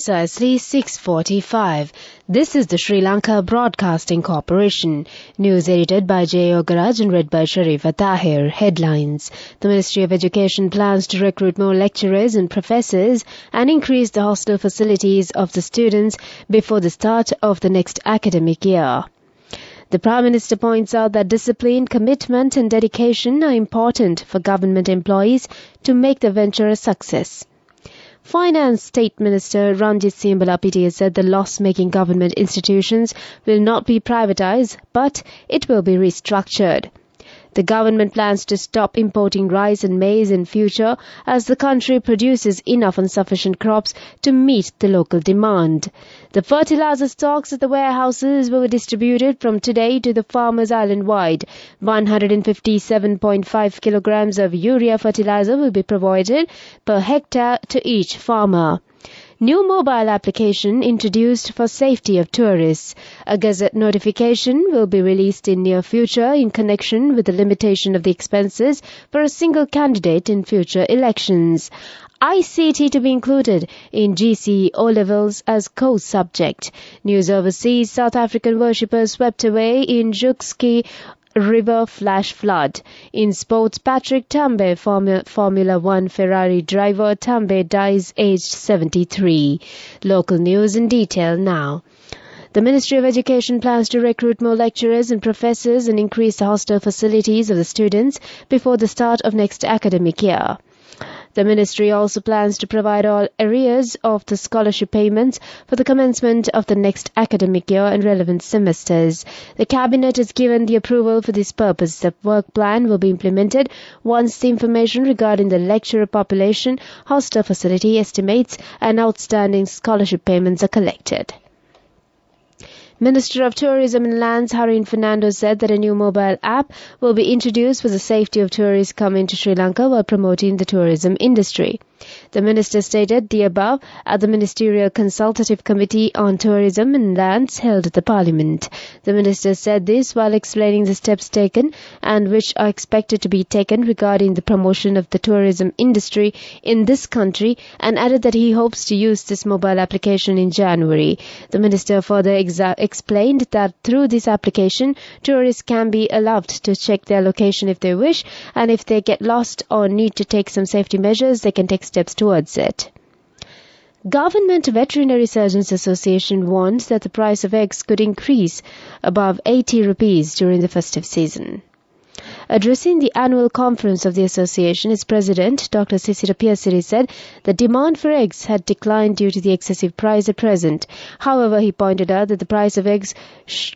precisely 6:45. This is the Sri Lanka Broadcasting Corporation. News edited by J. Yogaraj and read by Sharifa Tahir. Headlines. The Ministry of Education plans to recruit more lecturers and professors and increase the hostel facilities of the students before the start of the next academic year. The Prime Minister points out that discipline, commitment and dedication are important for government employees to make the venture a success. Finance State Minister Ranjit Siambalapitiya said the loss-making government institutions will not be privatized, but it will be restructured. The government plans to stop importing rice and maize in future as the country produces enough and sufficient crops to meet the local demand. The fertilizer stocks at the warehouses will be distributed from today to the farmers island-wide. 157.5 kilograms of urea fertilizer will be provided per hectare to each farmer. New mobile application introduced for safety of tourists. A gazette notification will be released in near future in connection with the limitation of the expenses for a single candidate in future elections. ICT to be included in GCE O-levels as co-subject. News overseas. South African worshippers swept away in Jukski River flash flood. In sports, Patrick Tambay, Formula 1 Ferrari driver Tambay, dies aged 73. Local news in detail now. The Ministry of Education plans to recruit more lecturers and professors and increase the hostel facilities of the students before the start of next academic year. The ministry also plans to provide all arrears of the scholarship payments for the commencement of the next academic year and relevant semesters. The Cabinet has given the approval for this purpose. The work plan will be implemented once the information regarding the lecturer population, hostel facility estimates and outstanding scholarship payments are collected. Minister of Tourism and Lands Harin Fernando said that a new mobile app will be introduced for the safety of tourists coming to Sri Lanka while promoting the tourism industry. The minister stated the above at the Ministerial Consultative Committee on Tourism and Lands held at the Parliament. The minister said this while explaining the steps taken and which are expected to be taken regarding the promotion of the tourism industry in this country and added that he hopes to use this mobile application in January. The minister further explained that through this application, tourists can be allowed to check their location if they wish, and if they get lost or need to take some safety measures, they can take steps towards it. Government Veterinary Surgeons Association warns that the price of eggs could increase above 80 rupees during the festive season. Addressing the annual conference of the association, its president, Dr. Sisira Piyasiri, said the demand for eggs had declined due to the excessive price at present. However, he pointed out that the price of eggs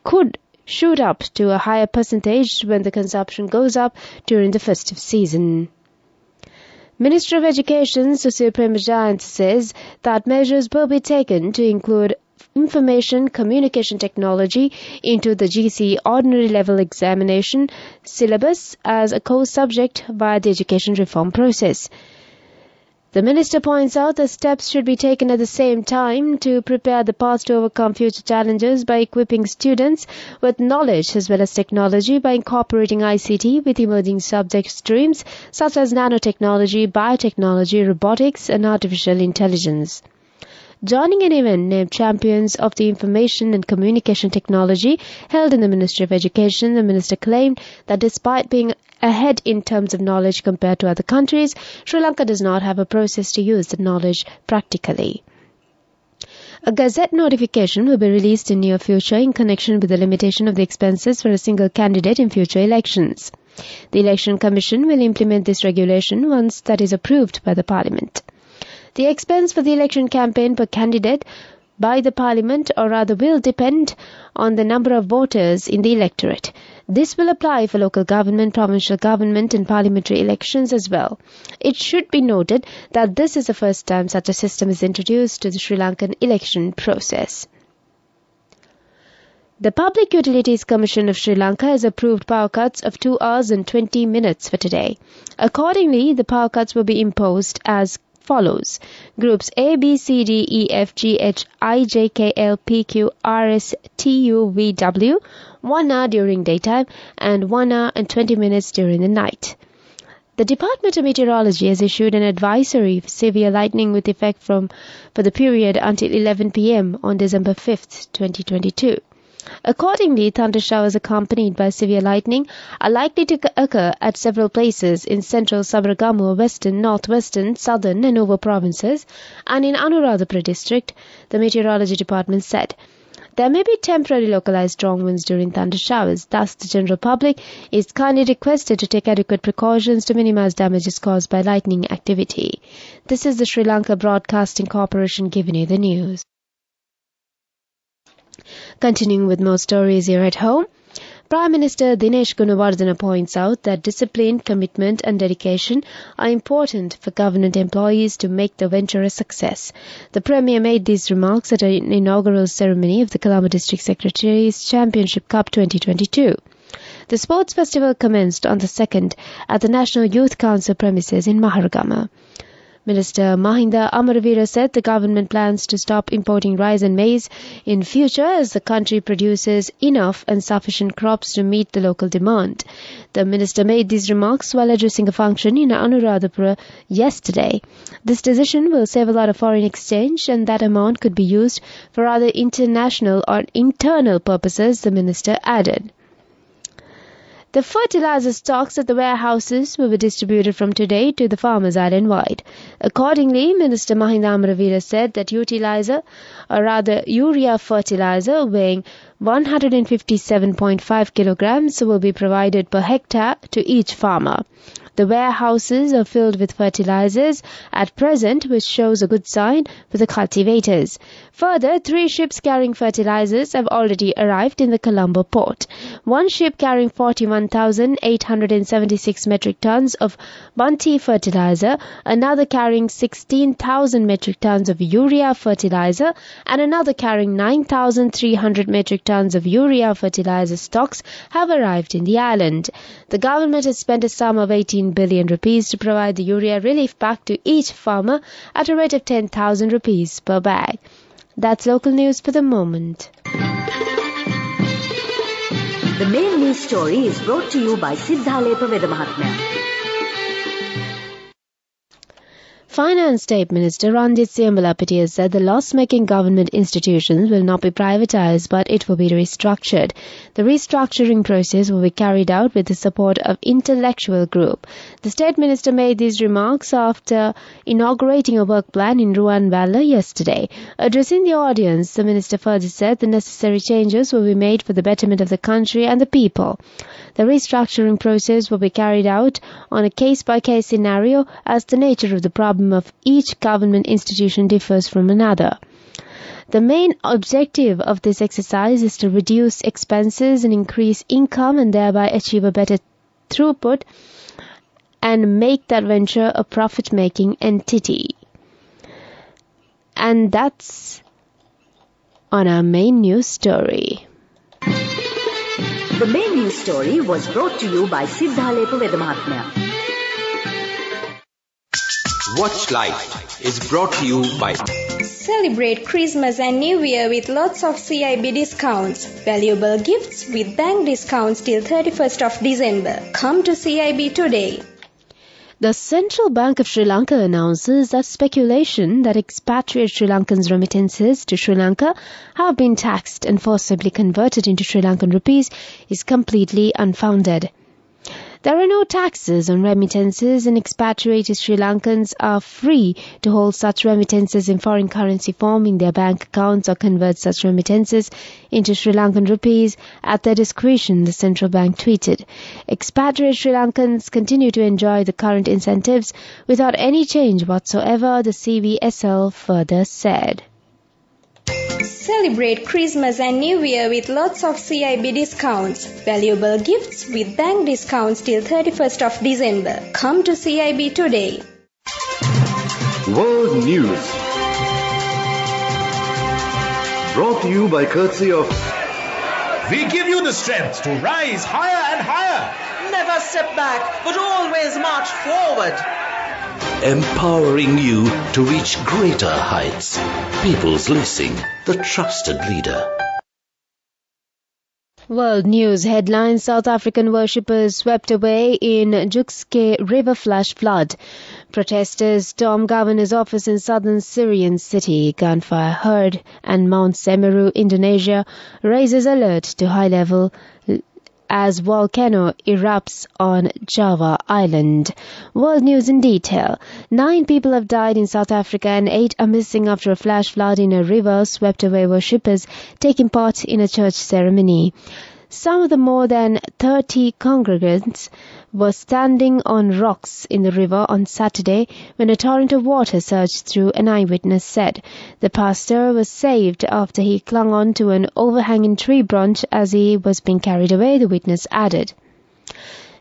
could shoot up to a higher percentage when the consumption goes up during the festive season. Minister of Education, Susir Premajayant, says that measures will be taken to include information communication technology into the GCE ordinary level examination syllabus as a core subject via the education reform process. The minister points out that steps should be taken at the same time to prepare the path to overcome future challenges by equipping students with knowledge as well as technology by incorporating ICT with emerging subject streams such as nanotechnology, biotechnology, robotics and artificial intelligence. Joining an event named Champions of the Information and Communication Technology held in the Ministry of Education, the minister claimed that despite being ahead in terms of knowledge compared to other countries, Sri Lanka does not have a process to use the knowledge practically. A gazette notification will be released in near future in connection with the limitation of the expenses for a single candidate in future elections. The Election Commission will implement this regulation once that is approved by the Parliament. The expense for the election campaign per candidate by the Parliament or rather will depend on the number of voters in the electorate. This will apply for local government, provincial government and parliamentary elections as well. It should be noted that this is the first time such a system is introduced to the Sri Lankan election process. The Public Utilities Commission of Sri Lanka has approved power cuts of 2 hours and 20 minutes for today. Accordingly, the power cuts will be imposed as follows. Groups A, B, C, D, E, F, G, H, I, J, K, L, P, Q, R, S, T, U, V, W, 1 hour during daytime and 1 hour and 20 minutes during the night. The Department of Meteorology has issued an advisory for severe lightning with effect for the period until 11 p.m. on December 5th, 2022. Accordingly, thunder showers accompanied by severe lightning are likely to occur at several places in central Sabaragamu, western, northwestern, southern and over provinces and in Anuradhapura district, the Meteorology Department said. There may be temporary localized strong winds during thunder showers. Thus, the general public is kindly requested to take adequate precautions to minimize damages caused by lightning activity. This is the Sri Lanka Broadcasting Corporation giving you the news. Continuing with more stories here at home, Prime Minister Dinesh Gunawardena points out that discipline, commitment and dedication are important for government employees to make the venture a success. The Premier made these remarks at an inaugural ceremony of the Colombo District Secretaries Championship Cup 2022. The sports festival commenced on the 2nd at the National Youth Council premises in Maharagama. Minister Mahinda Amaravira said the government plans to stop importing rice and maize in future as the country produces enough and sufficient crops to meet the local demand. The minister made these remarks while addressing a function in Anuradhapura yesterday. This decision will save a lot of foreign exchange and that amount could be used for other international or internal purposes, the minister added. The fertilizer stocks at the warehouses will be distributed from today to the farmers island-wide. Accordingly, Minister Mahinda Amaravira said that urea fertilizer weighing 157.5 kilograms will be provided per hectare to each farmer. The warehouses are filled with fertilizers at present, which shows a good sign for the cultivators. Further, 3 ships carrying fertilizers have already arrived in the Colombo port. One ship carrying 41,876 metric tons of Bunti fertilizer, another carrying 16,000 metric tons of urea fertilizer, and another carrying 9,300 metric tons of urea fertilizer stocks have arrived in the island. The government has spent a sum of 18 billion rupees to provide the urea relief pack to each farmer at a rate of 10,000 rupees per bag. That's local news for the moment. The main news story is brought to you by Siddhalepa Vedamahatmya. Finance State Minister Ranjit Siyambalapati has said the loss-making government institutions will not be privatized, but it will be restructured. The restructuring process will be carried out with the support of intellectual group. The State Minister made these remarks after inaugurating a work plan in Ruanvalla yesterday. Addressing the audience, the Minister further said the necessary changes will be made for the betterment of the country and the people. The restructuring process will be carried out on a case-by-case scenario as the nature of the problem of each government institution differs from another. The main objective of this exercise is to reduce expenses and increase income and thereby achieve a better throughput and make that venture a profit-making entity. And that's on our main news story. The main news story was brought to you by Siddhalepa Vedamahatmya. Watch Life is brought to you by Celebrate Christmas and New Year with lots of CIB discounts. Valuable gifts with bank discounts till 31st of December. Come to CIB today. The Central Bank of Sri Lanka announces that speculation that expatriate Sri Lankans' remittances to Sri Lanka have been taxed and forcibly converted into Sri Lankan rupees is completely unfounded. There are no taxes on remittances and expatriated Sri Lankans are free to hold such remittances in foreign currency form in their bank accounts or convert such remittances into Sri Lankan rupees at their discretion, the central bank tweeted. Expatriate Sri Lankans continue to enjoy the current incentives without any change whatsoever, the CBSL further said. Celebrate Christmas and New Year with lots of CIB discounts. Valuable gifts with bank discounts till 31st of December. Come to CIB today. World News. Brought to you by courtesy of... We give you the strength to rise higher and higher. Never step back, but always march forward. Empowering you to reach greater heights. People's Leasing, the trusted leader. World News headlines: South African worshippers swept away in Jukske River flash flood. Protesters storm governor's office in southern Syrian city. Gunfire heard. And Mount Semeru, Indonesia, raises alert to high level as volcano erupts on Java Island. World News in detail. 9 people have died in South Africa and 8 are missing after a flash flood in a river swept away worshippers taking part in a church ceremony. Some of the more than 30 congregants were standing on rocks in the river on Saturday when a torrent of water surged through, an eyewitness said. The pastor was saved after he clung on to an overhanging tree branch as he was being carried away, the witness added.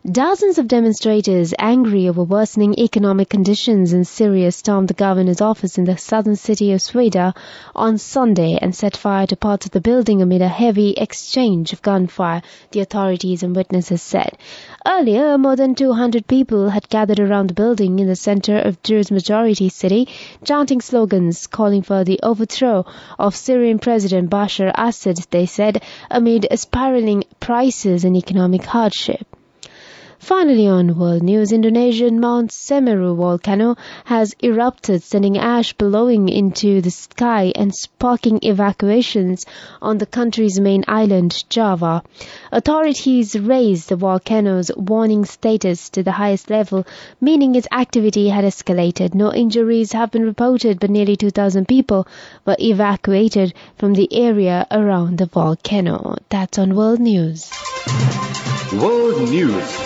Dozens of demonstrators, angry over worsening economic conditions in Syria, stormed the governor's office in the southern city of Sweda on Sunday and set fire to parts of the building amid a heavy exchange of gunfire, the authorities and witnesses said. Earlier, more than 200 people had gathered around the building in the center of Druze majority city, chanting slogans calling for the overthrow of Syrian President Bashar Assad, they said, amid spiraling prices and economic hardship. Finally on World News, Indonesian Mount Semeru volcano has erupted, sending ash billowing into the sky and sparking evacuations on the country's main island, Java. Authorities raised the volcano's warning status to the highest level, meaning its activity had escalated. No injuries have been reported, but nearly 2,000 people were evacuated from the area around the volcano. That's on World News. World News.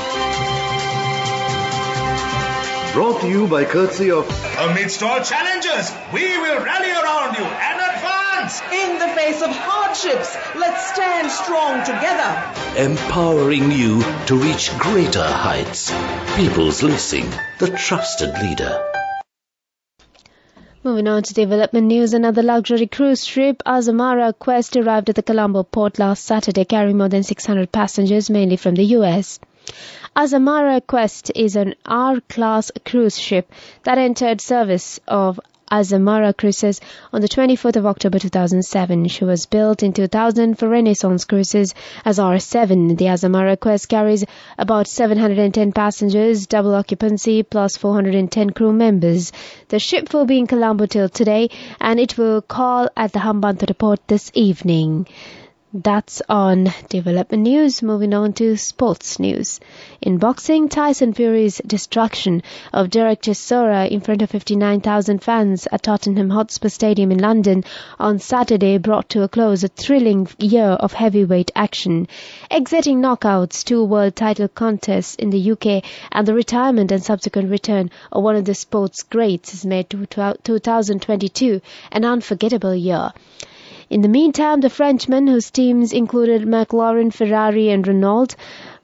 Brought to you by courtesy of... Amidst all challenges, we will rally around you and advance. In the face of hardships, let's stand strong together. Empowering you to reach greater heights. People's Leasing, the trusted leader. Moving on to development news, another luxury cruise ship, Azamara Quest, arrived at the Colombo port last Saturday, carrying more than 600 passengers, mainly from the U.S. Azamara Quest is an R-class cruise ship that entered service of Azamara Cruises on the 24th of October 2007. She was built in 2000 for Renaissance Cruises as R7. The Azamara Quest carries about 710 passengers, double occupancy, plus 410 crew members. The ship will be in Colombo till today, and it will call at the Hambantota port this evening. That's on development news. Moving on to sports news. In boxing, Tyson Fury's destruction of Derek Chisora in front of 59,000 fans at Tottenham Hotspur Stadium in London on Saturday brought to a close a thrilling year of heavyweight action. Exiting knockouts, 2 world title contests in the UK, and the retirement and subsequent return of one of the sport's greats has made 2022 an unforgettable year. In the meantime, the Frenchman, whose teams included McLaren, Ferrari and Renault,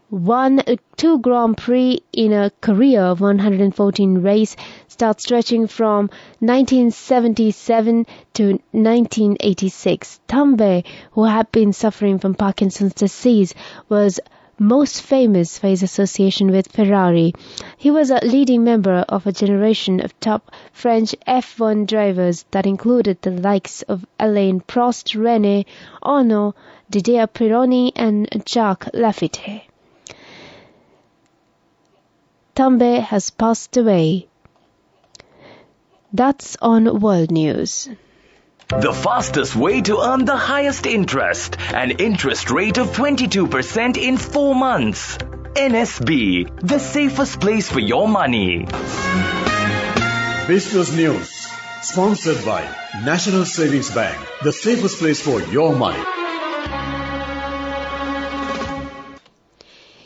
won 2 Grand Prix in a career of 114 races, stretching from 1977 to 1986. Tambe, who had been suffering from Parkinson's disease, was most famous for his association with Ferrari. He was a leading member of a generation of top French F1 drivers that included the likes of Alain Prost, René Arnoux, Didier Pironi and Jacques Laffite. Tambe has passed away. That's on World News. The fastest way to earn the highest interest, an interest rate of 22% in 4 months. NSB, the safest place for your money. Business News, sponsored by National Savings Bank, the safest place for your money.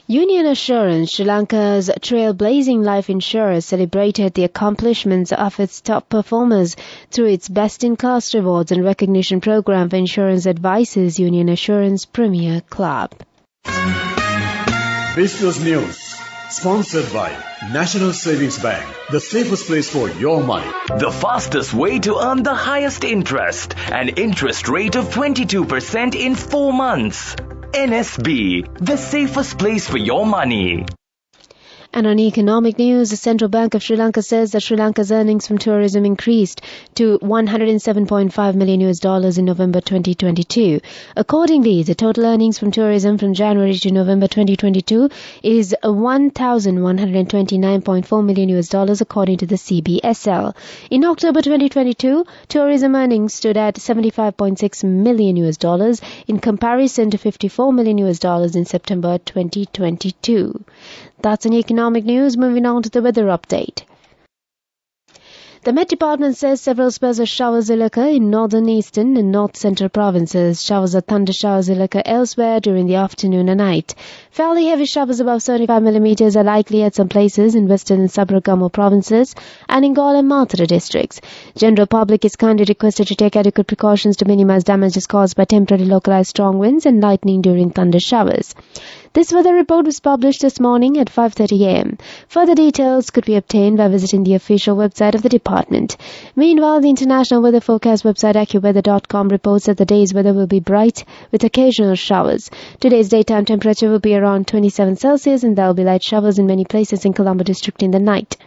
Union Assurance, Sri Lanka's trailblazing life insurer, celebrated the accomplishments of its top performers through its best-in-class rewards and recognition program for insurance advisors, Union Assurance Premier Club. Business News, sponsored by National Savings Bank, the safest place for your money. The fastest way to earn the highest interest, an interest rate of 22% in 4 months. NSB, the safest place for your money. And on economic news, the Central Bank of Sri Lanka says that Sri Lanka's earnings from tourism increased to $107.5 million in November 2022. Accordingly, the total earnings from tourism from January to November 2022 is $1,129.4 million according to the CBSL. In October 2022, tourism earnings stood at $75.6 million in comparison to $54 million in September 2022. That's in economic news. Moving on to the weather update. The Met Department says several spells of showers will occur in northern, eastern and north central provinces. Showers or thunder showers will occur elsewhere during the afternoon and night. Fairly heavy showers above 75 mm are likely at some places in western and Sabaragamu provinces and in Galle and Mathura districts. General public is kindly requested to take adequate precautions to minimize damages caused by temporary localized strong winds and lightning during thunder showers. This weather report was published this morning at 5:30 a.m. Further details could be obtained by visiting the official website of the department. Meanwhile, the international weather forecast website AccuWeather.com reports that the day's weather will be bright with occasional showers. Today's daytime temperature will be around 27 Celsius and there will be light showers in many places in Colombo district in the night.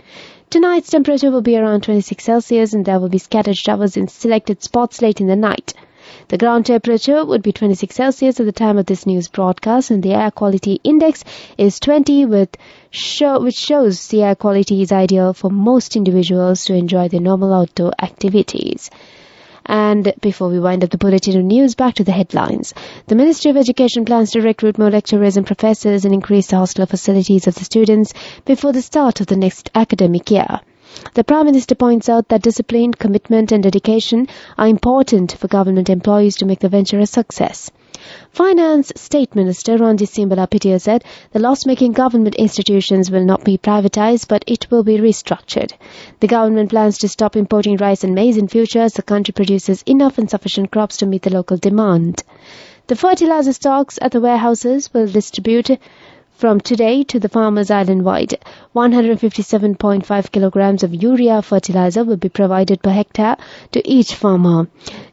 Tonight's temperature will be around 26 Celsius and there will be scattered showers in selected spots late in the night. The ground temperature would be 26 Celsius at the time of this news broadcast and the air quality index is 20 which shows the air quality is ideal for most individuals to enjoy their normal outdoor activities. And before we wind up the bulletin of news, back to the headlines. The Ministry of Education plans to recruit more lecturers and professors and increase the hostel facilities of the students before the start of the next academic year. The Prime Minister points out that discipline, commitment and dedication are important for government employees to make the venture a success. Finance State Minister Ranjit Simbala Pitia said the loss-making government institutions will not be privatized but it will be restructured. The government plans to stop importing rice and maize in future as the country produces enough and sufficient crops to meet the local demand. The fertilizer stocks at the warehouses will distribute from today to the farmers island-wide. 157.5 kilograms of urea fertilizer will be provided per hectare to each farmer.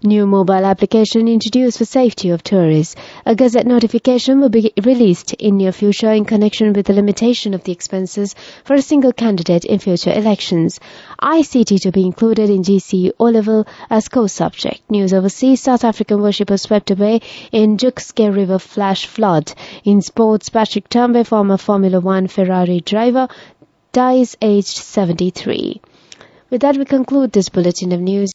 New mobile application introduced for safety of tourists. A gazette notification will be released in near future in connection with the limitation of the expenses for a single candidate in future elections. ICT to be included in GCE O-level as co-subject. News overseas, South African worshippers swept away in Jukske River flash flood. In sports, Patrick Tambay, former Formula One Ferrari driver, dies aged 73. With that, we conclude this bulletin of news.